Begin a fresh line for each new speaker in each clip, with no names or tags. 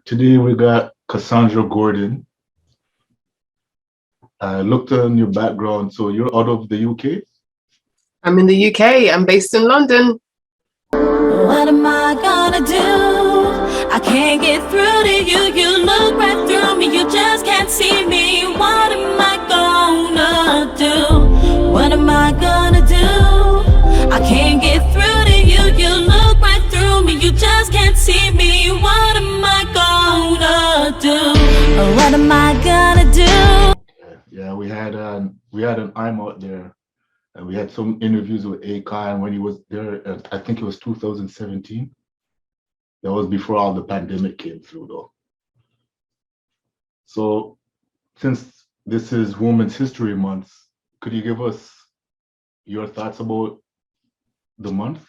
Today we got Kassandra Gordon. I looked on your background, so you're out of the UK?
I'm in the UK. I'm based in London.
What am I gonna do? I can't get through to you. You look right through me. You just can't see me. What am I gonna do? What am I gonna do? I can't get through to you. You look right through me. You just can't see me. What am I gonna do? What am I gonna do?
Yeah, we had an I'm out there, and we had some interviews with Akon when he was there. I think it was 2017. That was before all the pandemic came through, though. So, since this is Women's History Month, could you give us your thoughts about the month?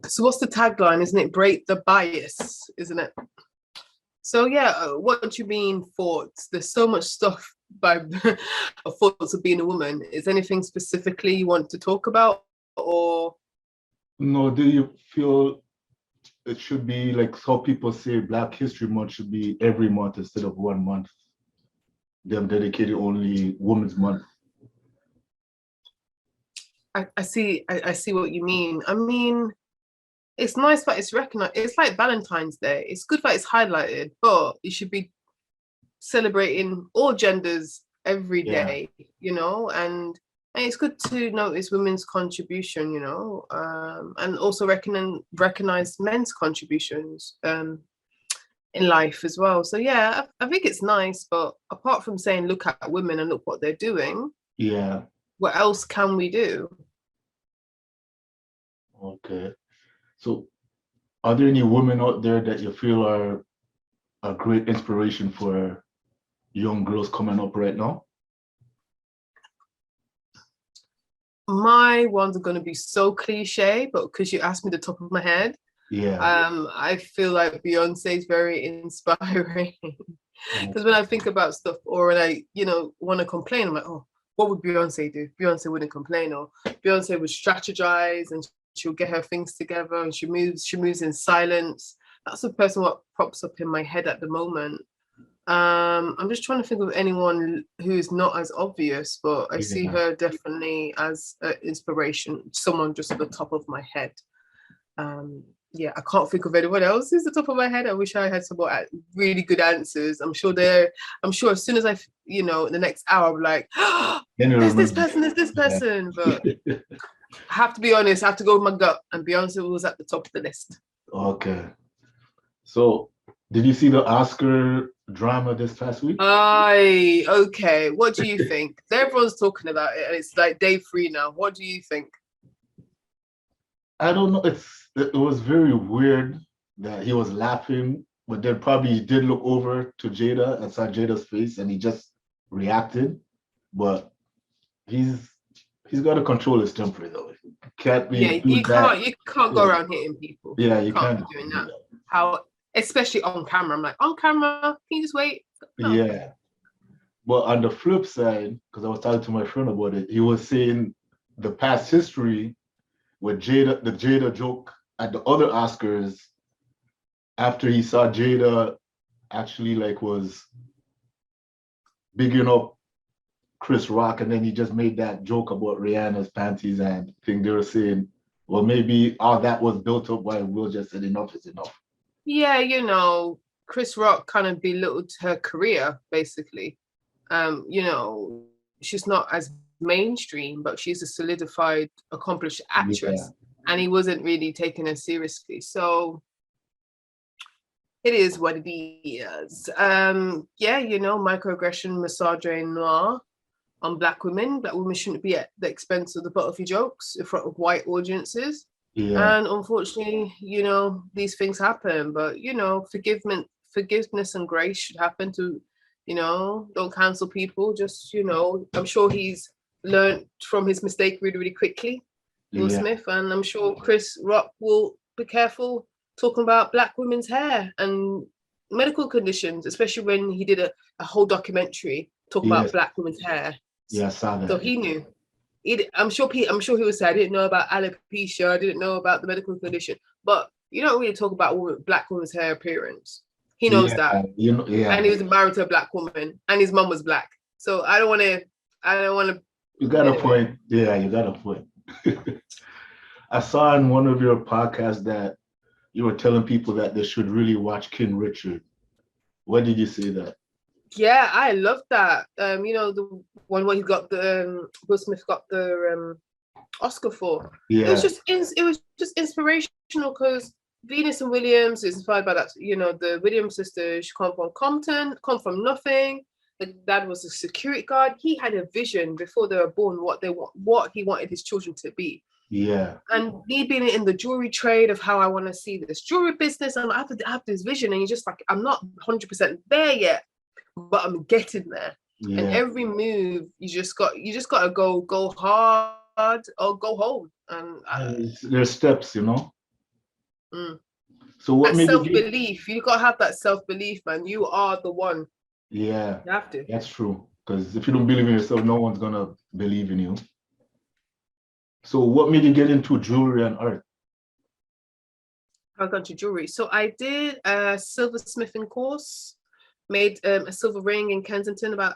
So what's the tagline? Isn't it break the bias? Isn't it? So yeah, what do you mean thoughts? There's so much stuff by thoughts of being a woman. Is anything specifically you want to talk about, or
No, do you feel it should be like how people say Black History Month should be every month instead of 1 month? Them dedicated only Women's Month.
I see what you mean. I mean, it's nice that it's recognized. It's like Valentine's Day. It's good that it's highlighted, but it should be celebrating all genders every
Yeah.
day, and it's good to notice women's contribution, and also recognize men's contributions in life as well. So yeah, I think it's nice, but apart from saying look at women and look what they're doing,
Yeah.
what else can we do?
Okay. So, are there any women out there that you feel are a great inspiration for young girls coming up right now?
My ones are going to be so cliche, but because you asked me the top of my head,
Yeah.
I feel like Beyonce is very inspiring. Because when I think about stuff, or when I, want to complain, I'm like, oh, what would Beyonce do? Beyonce wouldn't complain, or Beyonce would strategize and she'll get her things together, and she moves in silence. That's the person what pops up in my head at the moment. I'm just trying to think of anyone who's not as obvious, but I see her definitely as an inspiration, someone just at the top of my head. Yeah, I can't think of anyone else who's the top of my head. I wish I had some more really good answers. I'm sure as soon as in the next hour, I'll be like, oh, there's this person. But I have to be honest, I have to go with my gut, and Beyonce was at the top of the list.
Okay. So, did you see the Oscar drama this past week?
Okay. What do you think? Everyone's talking about it, and it's like day 3 now. What do you think?
I don't know. It was very weird that he was laughing, but then probably he did look over to Jada and saw Jada's face, and he just reacted. But he's got to control his temper, though. Can't be.
Yeah, you can't go around hitting people.
Yeah, you can't
be doing that. How, especially on camera. I'm like, on camera, can you just wait? No.
Yeah. But on the flip side, because I was talking to my friend about it, he was saying the past history with Jada, the Jada joke at the other Oscars, after he saw Jada actually was bigging up Chris Rock, and then he just made that joke about Rihanna's panties, and I think they were saying, well, maybe all that was built up by Will just said enough is enough.
Yeah, Chris Rock kind of belittled her career, basically. She's not as mainstream, but she's a solidified, accomplished actress, and he wasn't really taking her seriously. So it is what it is. Microaggression, misogyny noir on Black women. Black women shouldn't be at the expense of the butt of your jokes in front of white audiences.
Yeah.
And unfortunately, these things happen, but forgiveness and grace should happen to, don't cancel people. Just, I'm sure he's learned from his mistake really, really quickly, Will Smith, and I'm sure Chris Rock will be careful talking about Black women's hair and medical conditions, especially when he did a whole documentary talking about Black women's hair.
Yeah, I saw that.
So he knew. I'm sure he would say, I didn't know about alopecia, I didn't know about the medical condition, but you don't really talk about Black women's hair appearance. He knows that.
You know, yeah.
And he was married to a black woman, and his mom was black. So I don't want to.
You got a point. Yeah, you got a point. I saw in one of your podcasts that you were telling people that they should really watch King Richard. What did you say that?
Yeah, I love that. You know, the one where he got the Will Smith got the Oscar for.
Yeah.
It was just inspirational because Venus and Williams is inspired by that. You know, the Williams sisters come from Compton, come from nothing. The dad was a security guard. He had a vision before they were born what he wanted his children to be.
Yeah.
And me being in the jewelry trade of how I want to see this jewelry business, and I have this vision, and you're just like, I'm not 100% there yet, but I'm getting there. Yeah. And every move, you just got to go hard or go home. And
there's steps, you know. So what made
self-belief? You got to have that self-belief, man. You are the one.
Yeah,
you have to.
That's true. Because if you don't believe in yourself, no one's gonna believe in you. So what made you get into jewelry and art?
I got into jewelry. So I did a silversmithing course, made a silver ring in Kensington about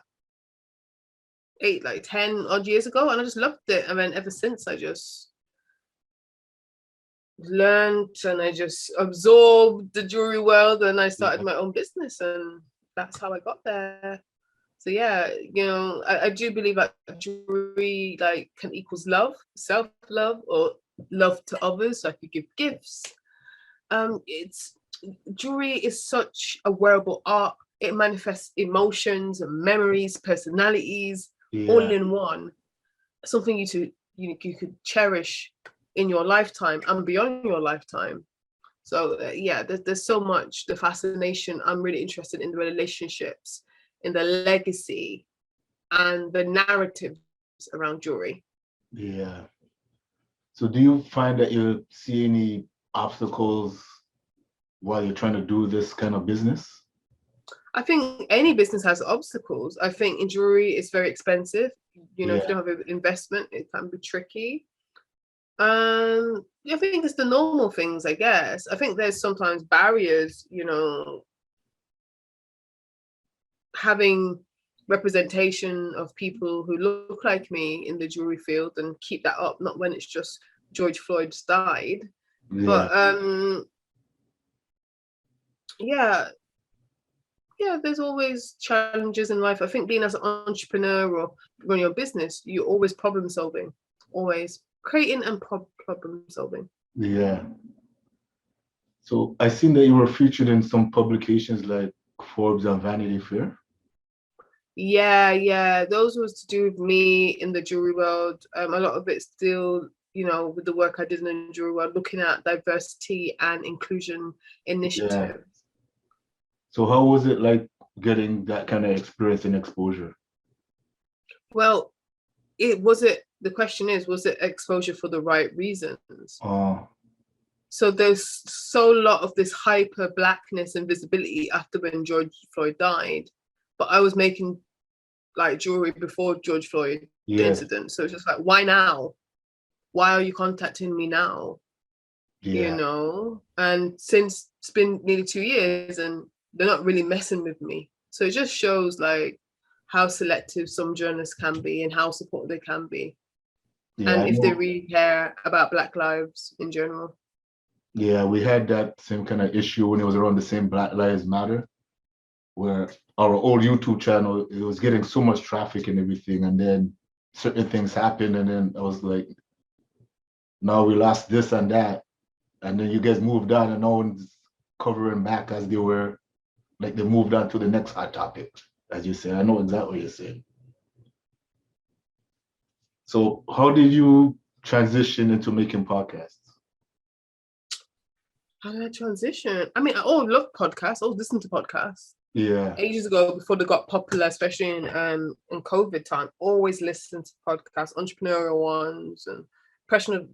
10 odd years ago, and I just loved it. And then ever since, I just learned and I just absorbed the jewelry world, and I started my own business, and that's how I got there. So yeah, you know, I do believe that jewelry can equals love, self-love, or love to others. So I could give gifts. Jewelry is such a wearable art. It manifests emotions, memories, personalities, all in one. Something you could cherish in your lifetime and beyond your lifetime. So there's so much, the fascination. I'm really interested in the relationships, in the legacy, and the narratives around jewelry.
Yeah. So do you find that you see any obstacles while you're trying to do this kind of business?
I think any business has obstacles. I think in jewelry, it's very expensive. You know, if you don't have an investment, it can be tricky. I think it's the normal things, I guess. I think there's sometimes barriers, you know, having representation of people who look like me in the jewelry field and keep that up, not when it's just George Floyd's died. But there's always challenges in life. I think being as an entrepreneur or running your business, you're always problem solving, always creating and problem solving. Yeah.
So I seen that you were featured in some publications like Forbes and Vanity Fair.
Yeah. Those was to do with me in the jewelry world. A lot of it still, you know, with the work I did in the jewelry world, looking at diversity and inclusion initiatives. Yeah.
So how was it like getting that kind of experience and exposure?
Well, the question is, was it exposure for the right reasons? So there's so lot of this hyper blackness and visibility after when George Floyd died, but I was making jewelry before George Floyd incident. So it's just like, why now? Why are you contacting me now? You know, and since it's been nearly 2 years and they're not really messing with me. So it just shows how selective some journalists can be and how supportive they can be. And if they really care about Black lives in general.
Yeah, we had that same kind of issue when it was around the same Black Lives Matter, where our old YouTube channel, it was getting so much traffic and everything. And then certain things happened. And then I was like, now we lost this and that. And then you guys moved on and no one's covering back as they were. They moved on to the next hot topic, as you said. I know exactly what you're saying. So how did you transition into making podcasts?
How did I transition? I mean, I always loved podcasts. I always listened to podcasts.
Yeah.
Ages ago, before they got popular, especially in COVID time, always listened to podcasts, entrepreneurial ones and professional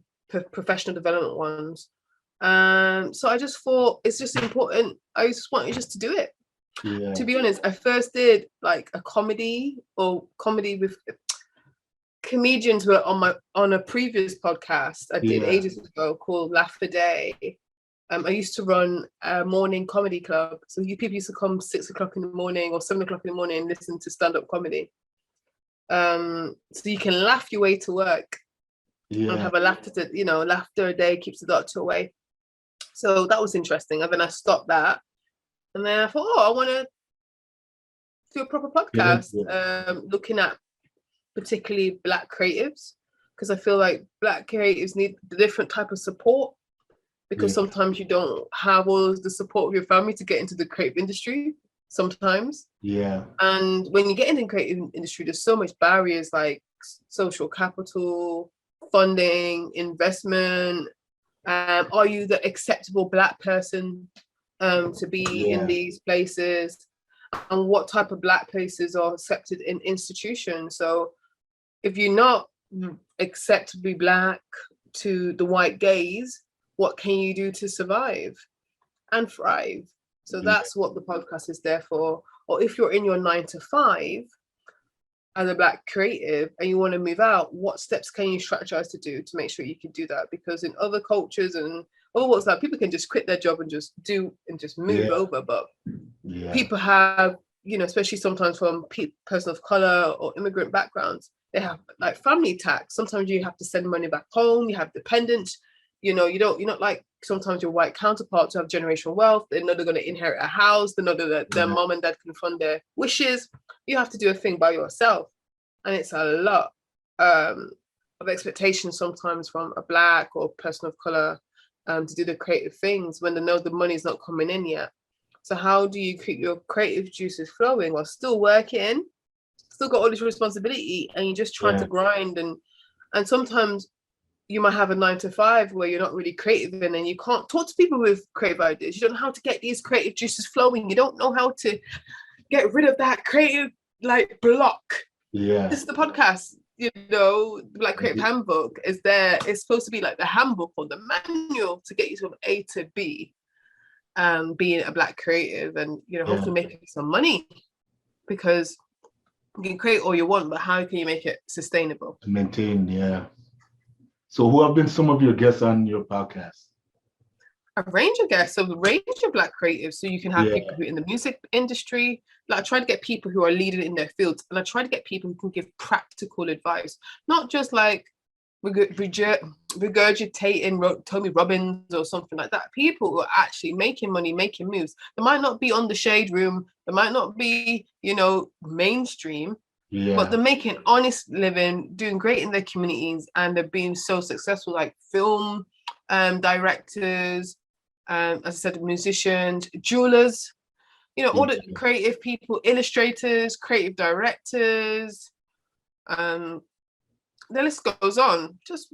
development ones. So I just thought it's just important. I just wanted just to do it. Yeah. To be honest, I first did a comedy with comedians were on a previous podcast I did ages ago called Laugh a Day. I used to run a morning comedy club. So people used to come 6 o'clock in the morning or 7 o'clock in the morning and listen to stand-up comedy. So you can laugh your way to work and have a laughter a day keeps the doctor away. So that was interesting. And then I stopped that. And then I thought, I want to do a proper podcast, looking at particularly Black creatives, because I feel like Black creatives need a different type of support, because sometimes you don't have all the support of your family to get into the creative industry sometimes. Yeah. And when you get into the creative industry, there's so much barriers like social capital, funding, investment. Are you the acceptable Black person to be in these places? And what type of Black places are accepted in institutions? So if you're not acceptably Black to the white gaze, what can you do to survive and thrive? So that's what the podcast is there for. Or if you're in your 9 to 5 as a Black creative and you want to move out, what steps can you strategize to do to make sure you can do that? Because in other cultures and other worlds, like, people can just quit their job and just move over. But people have, especially sometimes from person of color or immigrant backgrounds, they have like family tax. Sometimes you have to send money back home. You have dependents. You're not like sometimes your white counterparts who have generational wealth. They know they're going to inherit a house. They know that their mom and dad can fund their wishes. You have to do a thing by yourself. And it's a lot of expectations sometimes from a Black or person of color to do the creative things when they know the money's not coming in yet. So how do you keep your creative juices flowing while still working, still got all this responsibility, and you're just trying to grind? And sometimes you might have a 9 to 5 where you're not really creative and you can't talk to people with creative ideas. You don't know how to get these creative juices flowing. You don't know how to get rid of that creative block. Yeah. This is the podcast, like Creative Handbook is there. It's supposed to be like the handbook or the manual to get you from A to B, being a Black creative and, hopefully making some money, because you can create all you want, but how can you make it sustainable? Maintain, yeah. So who have been some of your guests on your podcast? A range of guests, so a range of Black creatives. So you can have people who are in the music industry. Like, I try to get people who are leading in their fields, and I try to get people who can give practical advice, not just like regurgitating Tony Robbins or something like that. People who are actually making money, making moves. They might not be on the Shade Room. They might not be, mainstream. Yeah. But they're making honest living, doing great in their communities, and they're being so successful, like film directors, as I said, musicians, jewelers, all the creative people, illustrators, creative directors. The list goes on. Just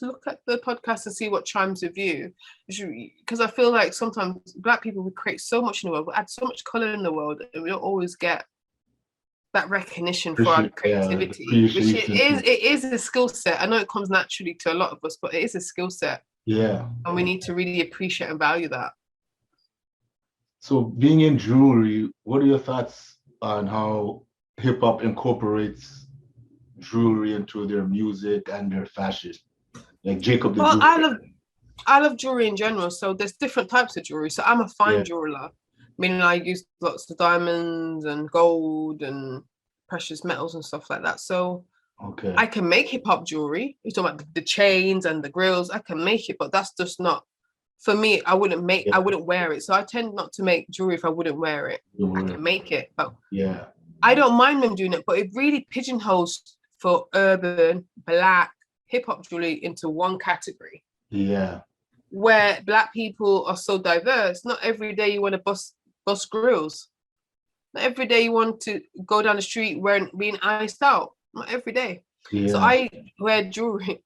look at the podcast and see what chimes with you. Because I feel like sometimes Black people, we create so much in the world, we add so much color in the world, and we don't always get that recognition for our creativity, which it is a skill set. I know it comes naturally to a lot of us, but it is a skill set. Yeah. And we need to really appreciate and value that. So being in jewelry, what are your thoughts on how hip hop incorporates jewelry into their music and their fashion? Like Jacob. Well, I love jewelry in general. So there's different types of jewelry. So I'm a fine jeweler, meaning I use lots of diamonds and gold and precious metals and stuff like that. So I can make hip hop jewelry. You're talking about the chains and the grills. I can make it, but that's just not for me. I wouldn't wear it. So I tend not to make jewelry if I wouldn't wear it. I can make it, but I don't mind them doing it. But it really pigeonholes for urban Black hip hop jewelry into one category. Yeah. Where Black people are so diverse. Not every day you want to bust grills. Not every day you want to go down the street being iced out. Not every day. Yeah. So I wear jewelry.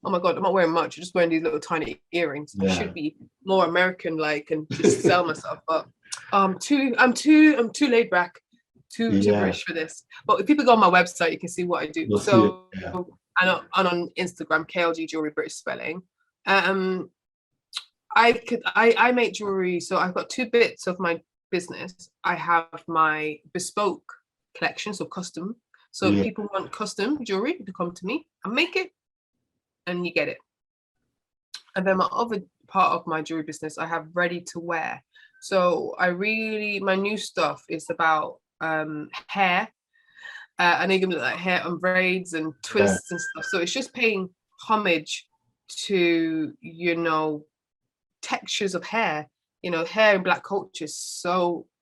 Oh my God, I'm not wearing much. I'm just wearing these little tiny earrings. I should be more American-like and just sell myself. But I'm too laid back, too British for this. But if people go on my website, you can see what I do. And on Instagram, KLG Jewelry, British spelling. I make jewelry. So I've got 2 bits of my business. I have my bespoke collection, so custom. So if people want custom jewelry, they come to me. I make it and you get it. And then my other part of my jewelry business, I have ready to wear. So my new stuff is about hair. I know you're gonna look like hair on braids and twists and stuff. So it's just paying homage to, you know, textures of hair. You know, hair in Black culture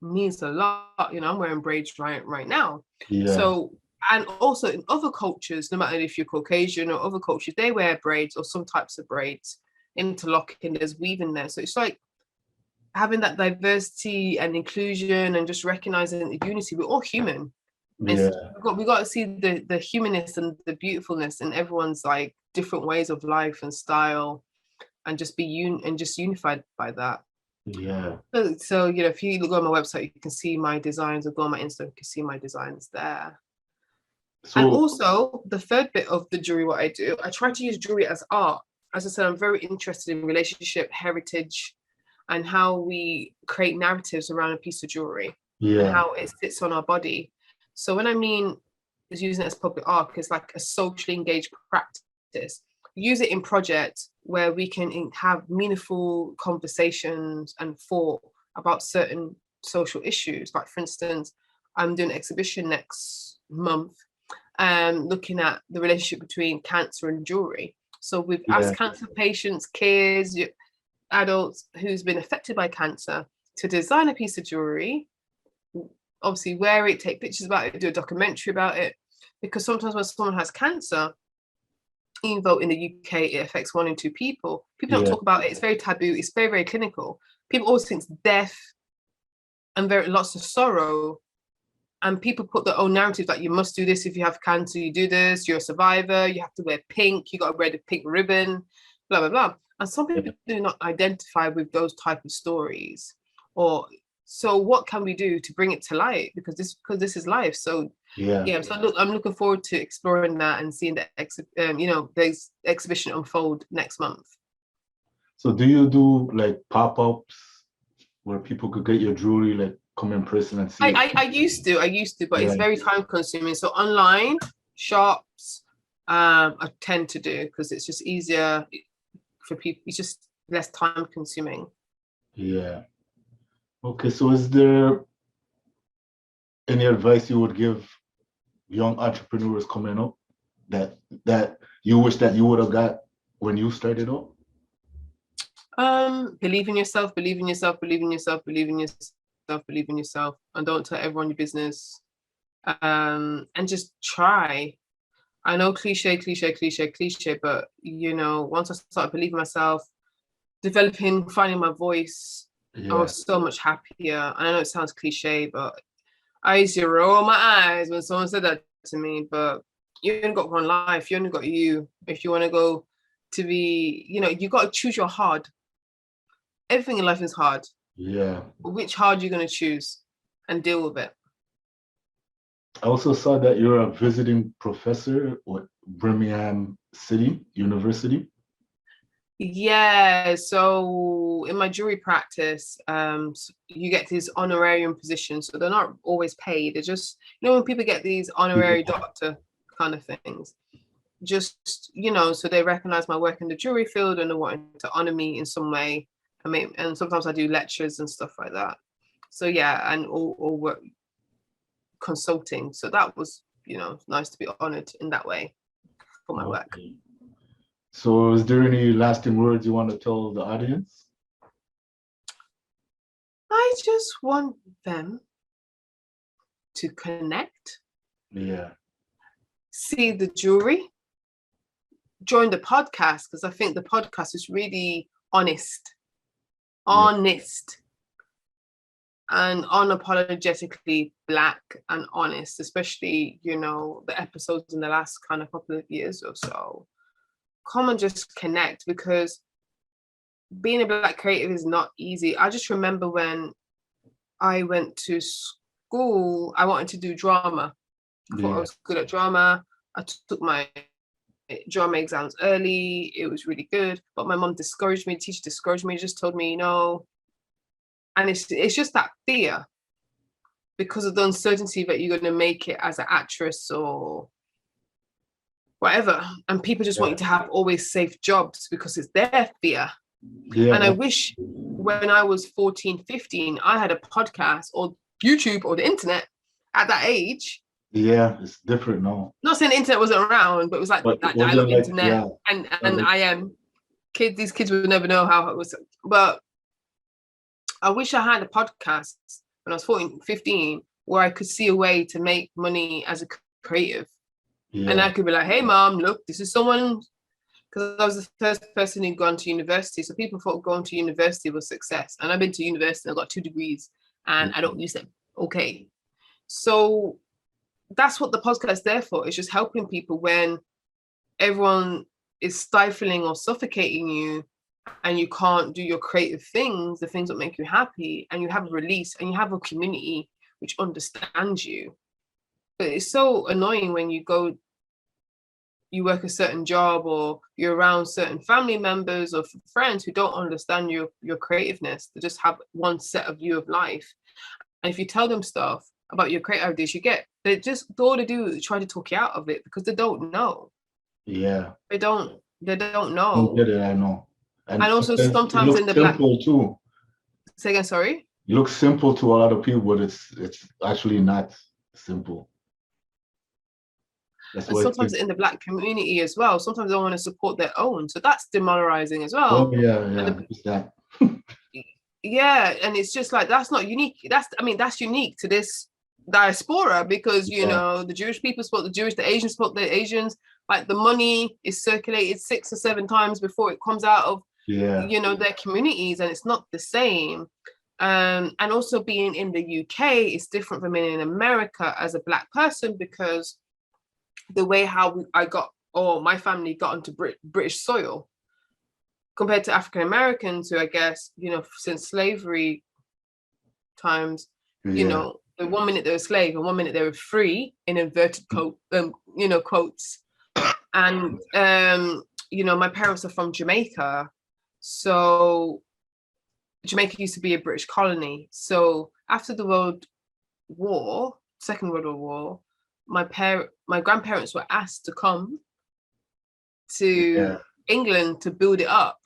means a lot. You know, I'm wearing braids right now.
Yeah.
So, and also in other cultures, no matter if you're Caucasian or other cultures, they wear braids or some types of braids, interlocking, there's weaving there. So it's like having that diversity and inclusion and just recognizing the unity. We're all human.
Yeah.
We got to see the humanness and the beautifulness in everyone's like different ways of life and style, and just be unified by that.
Yeah.
So you know, if you look on my website, you can see my designs, or go on my Insta, you can see my designs there. So, and also the third bit of the jewelry, what I do, I try to use jewelry as art. As I said, I'm very interested in relationship, heritage, and how we create narratives around a piece of jewelry, and how it sits on our body. So when I mean is using it as public art, it's like a socially engaged practice. Use it in projects where we can have meaningful conversations and thought about certain social issues. Like, for instance, I'm doing an exhibition next month looking at the relationship between cancer and jewelry. So we've asked cancer patients, kids, adults who's been affected by cancer to design a piece of jewelry, obviously wear it, take pictures about it, do a documentary about it, because sometimes when someone has cancer, even though in the UK it affects 1 in 2 people, people don't talk about it. It's very taboo. It's very, very clinical. People always think it's death and lots of sorrow, and people put their own narrative that you must do this if you have cancer. You do this. You're a survivor. You have to wear pink. You got to wear the pink ribbon. Blah blah blah. And some people do not identify with those type of stories. Or so, what can we do to bring it to light? Because this is life. So so I'm looking forward to exploring that and seeing the the exhibition unfold next month.
So do you do like pop-ups where people could get your jewelry, like come in person and see
I used to, but it's very time consuming. So online shops, I tend to do, because it's just easier for people. It's just less time consuming.
Yeah. Okay, so is there any advice you would give young entrepreneurs coming up that you wish that you would have got when you started up?
Believe in yourself, believe in yourself, believe in yourself, believe in yourself, believe in yourself, and don't tell everyone your business. And just try. I know cliche, but you know, once I started believing myself, developing, finding my voice, I was so much happier. And I know it sounds cliche, but I used to roll my eyes when someone said that to me. But you only got one life. You only got you. If you want to go to be, you know, you got to choose your hard. Everything in life is hard.
Yeah.
But which hard you're going to choose and deal with it.
I also saw that you're a visiting professor at Birmingham City University.
Yeah, so in my jewelry practice, you get these honorarium positions. So they're not always paid. They're just, you know, when people get these honorary doctor kind of things, just, you know, so they recognize my work in the jewelry field and they want to honor me in some way. I mean, and sometimes I do lectures and stuff like that. So yeah, and or work consulting. So that was, you know, nice to be honored in that way for my work.
So is there any lasting words you want to tell the audience?
I just want them to connect.
Yeah. See
the jewelry. Join the podcast, because I think the podcast is really honest. Honest. And unapologetically Black and honest, especially, you know, the episodes in the last kind of couple of years or so. Come and just connect, because being a Black creative is not easy. I just remember when I went to school, I wanted to do drama. I thought I was good at drama. I took my drama exams early. It was really good, but my mom discouraged me. The teacher discouraged me. Just told me, you know, and it's just that fear because of the uncertainty that you're going to make it as an actress or whatever, and people just want you to have always safe jobs because it's their fear
Yeah.
And I wish when I was 14, 15, I had a podcast or YouTube or the internet at that age.
Yeah, it's different now.
Not saying the internet wasn't around, but it was like
But
that
it wasn't
dial-up
like,
internet.
yeah.
And I am these kids would never know how it was. But I wish I had a podcast when I was 14, 15, where I could see a way to make money as a creative.
Yeah.
And I could be like, hey mom, look, this is someone, because I was the first person who'd gone to university. So people thought going to university was success. And I've been to university, I got 2 degrees and I don't use them. Okay. So that's what the podcast is there for. It's just helping people when everyone is stifling or suffocating you and you can't do your creative things, the things that make you happy, and you have a release and you have a community which understands you. But it's so annoying when you work a certain job or you're around certain family members or friends who don't understand your creativeness. They just have one set of view of life. And if you tell them stuff about your creative ideas, all they do is try to talk you out of it because they don't know.
Yeah.
They don't know.
Get it, I know.
And also sometimes in the
simple too.
Say again, sorry?
It looks simple to a lot of people, but it's actually not simple.
And sometimes in the Black community as well, sometimes they don't want to support their own. So that's demoralizing as well.
Oh, yeah.
Yeah, and it's just like, that's not unique. That's unique to this diaspora because, you know, the Jewish people support the Jewish, the Asians support the Asians. Like the money is circulated 6 or 7 times before it comes out of, you know, their communities, and it's not the same. And also being in the UK is different from being in America as a Black person, because the way how my family got onto British soil compared to African Americans who, I guess, you know, since slavery times, you know, the 1 minute they were slave and 1 minute they were free, in inverted quotes. And you know, my parents are from Jamaica, so Jamaica used to be a British colony. So after the Second World War, my grandparents were asked to come to England to build it up,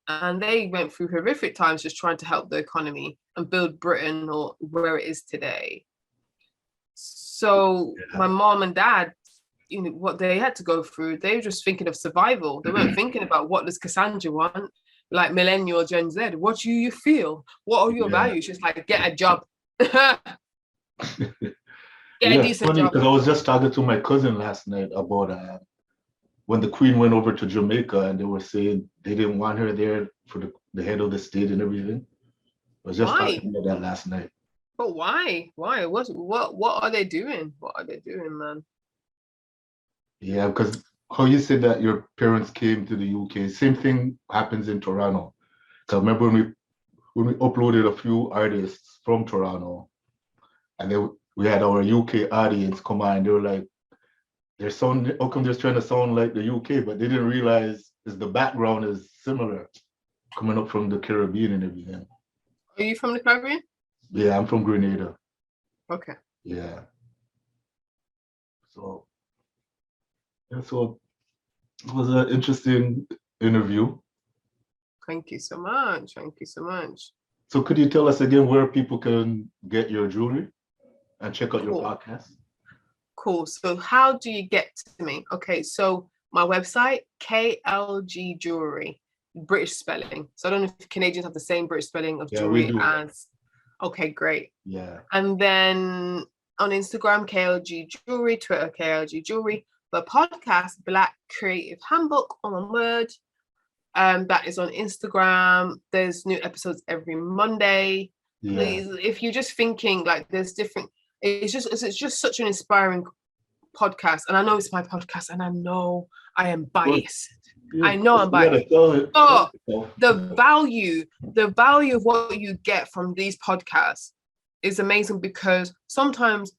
and they went through horrific times just trying to help the economy and build Britain or where it is today. So my mom and dad, you know, what they had to go through, they were just thinking of survival. They weren't thinking about what does Kassandra want, like millennial Gen Z. What do you feel? What are your values? Just like, get a job. Get a decent job.
Because I was just talking to my cousin last night about when the Queen went over to Jamaica, and they were saying they didn't want her there for the head of the state and everything. I was just talking about that last night.
But why? Why? What are they doing? What are they doing, man?
Yeah, because how you said that your parents came to the UK, same thing happens in Toronto. So I remember when we uploaded a few artists from Toronto, and then we had our UK audience come on, and they were like, how come they're trying to sound like the UK? But they didn't realize the background is similar, coming up from the Caribbean and everything.
Are you from the Caribbean?
Yeah, I'm from Grenada.
Okay.
Yeah. So it was an interesting interview.
Thank you so much. Thank you so much.
So could you tell us again where people can get your jewelry and check out your podcast?
Cool. So how do you get to me? Okay, so my website, KLG Jewellery, British spelling. So I don't know if Canadians have the same British spelling of jewelry as. Okay, great.
Yeah.
And then on Instagram, KLG Jewellery, Twitter, KLG Jewellery. The podcast, Black Creative Handbook, on one word. That is on Instagram. There's new episodes every Monday. Yeah. Please, if you're just thinking like there's different, it's just such an inspiring podcast. And I know it's my podcast, and I know I am biased. I know I'm biased. Oh, the value of what you get from these podcasts is amazing, because sometimes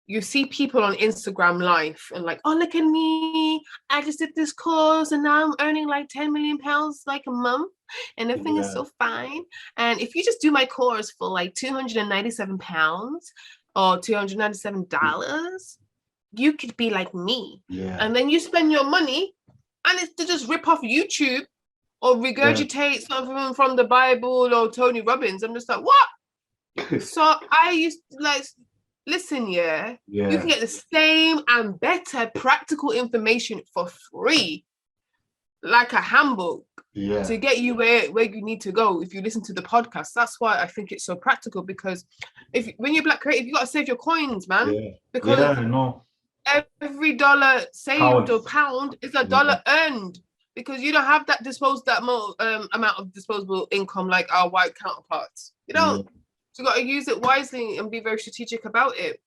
you see people on Instagram live and like, oh, look at me, I just did this course and now I'm earning like 10 million pounds like a month and everything is so fine. And if you just do my course for like 297 pounds or $297, you could be like me.
Yeah.
And then you spend your money and it's to just rip off YouTube or regurgitate something from the Bible or Tony Robbins. I'm just like, what? So I used to like, listen, you can get the same and better practical information for free, like a handbook, to get you where you need to go if you listen to the podcast. That's why I think it's so practical, because when you're Black creative, you got to save your coins, man. Because
I know.
Every dollar saved or pound is a dollar earned, because you don't have that amount of disposable income like our white counterparts. You don't. So you got to use it wisely and be very strategic about it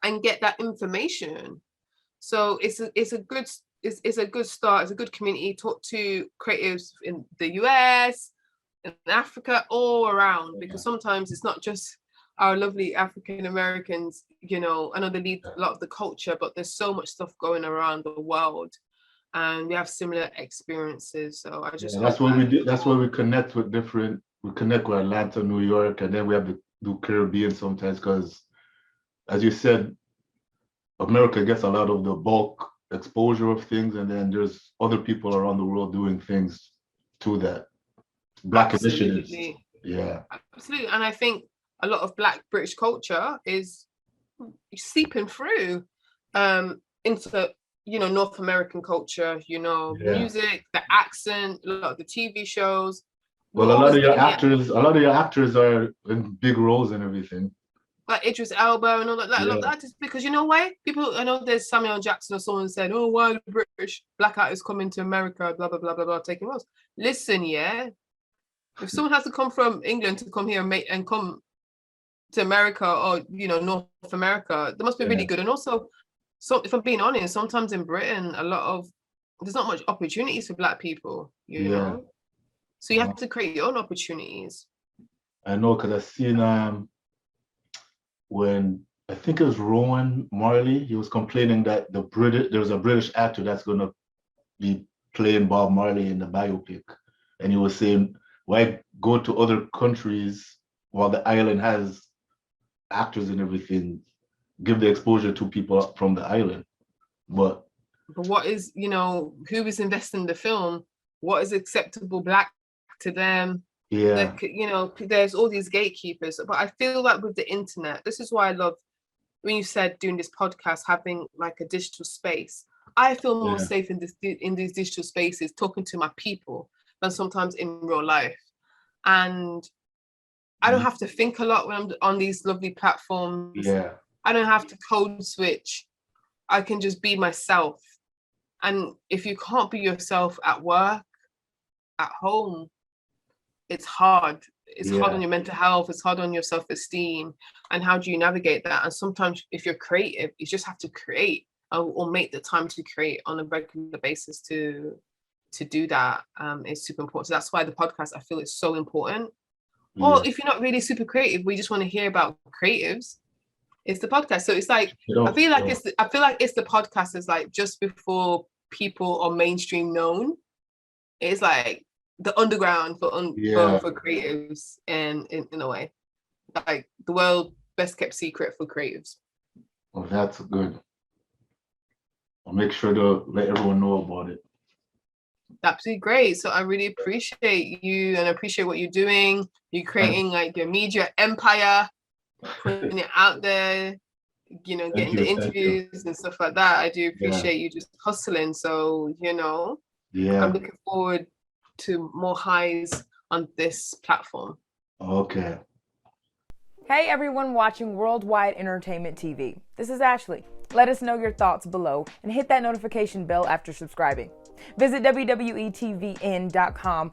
and get that information. So it's a good start. It's a good community. Talk to creatives in the US, in Africa, all around, because sometimes it's not just our lovely African Americans. I know they lead a lot of the culture, but there's so much stuff going around the world, and we have similar experiences. So I just
that's what we do. That's why we connect with different. We connect with Atlanta, New York, and then we have to do Caribbean sometimes, because, as you said, America gets a lot of the bulk exposure of things, and then there's other people around the world doing things to that. Black initiatives. Yeah.
Absolutely. And I think a lot of Black British culture is seeping through into North American culture, music, the accent, a lot of the TV shows.
Well, a lot of your actors are in big roles and everything.
Like Idris Elba and all that. A lot of artists, because you know why? People, I know there's Samuel Jackson or someone said, "Oh, why the British Black artists coming to America, blah blah blah blah blah, taking roles." Listen, if someone has to come from England to come here and come to America, or North America, they must be really good. And also, so if I'm being honest, sometimes in Britain, there's not much opportunities for Black people, you know. So you have to create your own opportunities.
I know, because I've seen when I think it was Rowan Marley, he was complaining that there was a British actor that's going to be playing Bob Marley in the biopic, and he was saying, why go to other countries while the island has actors and everything? Give the exposure to people from the island. But
what is, who is investing in the film? What is acceptable Black to them? There's all these gatekeepers. But I feel like with the internet, this is why I love when you said doing this podcast, having like a digital space. I feel more safe in these digital spaces, talking to my people, than sometimes in real life. And I don't have to think a lot when I'm on these lovely platforms. I don't have to code switch. I can just be myself. And if you can't be yourself at work, at home, it's hard. It's hard on your mental health. It's hard on your self-esteem. And how do you navigate that? And sometimes if you're creative, you just have to create or make the time to create on a regular basis to do that. It's super important. So that's why the podcast, I feel, is so important. Or if you're not really super creative, we just want to hear about creatives, it's the podcast. So it's like, I feel like it's the podcast is like just before people are mainstream known. It's like the underground for creatives, and in a way, like the world best kept secret for creatives.
Oh, that's good. I'll make sure to let everyone know about it.
Absolutely great. So I really appreciate you, and I appreciate what you're doing. You're creating like your media empire, putting it out there, getting the interviews and stuff like that. I do appreciate you just hustling. So, I'm looking forward to more highs on this platform.
Okay.
Hey everyone watching Worldwide Entertainment TV. This is Ashley. Let us know your thoughts below and hit that notification bell after subscribing. Visit wwetvn.com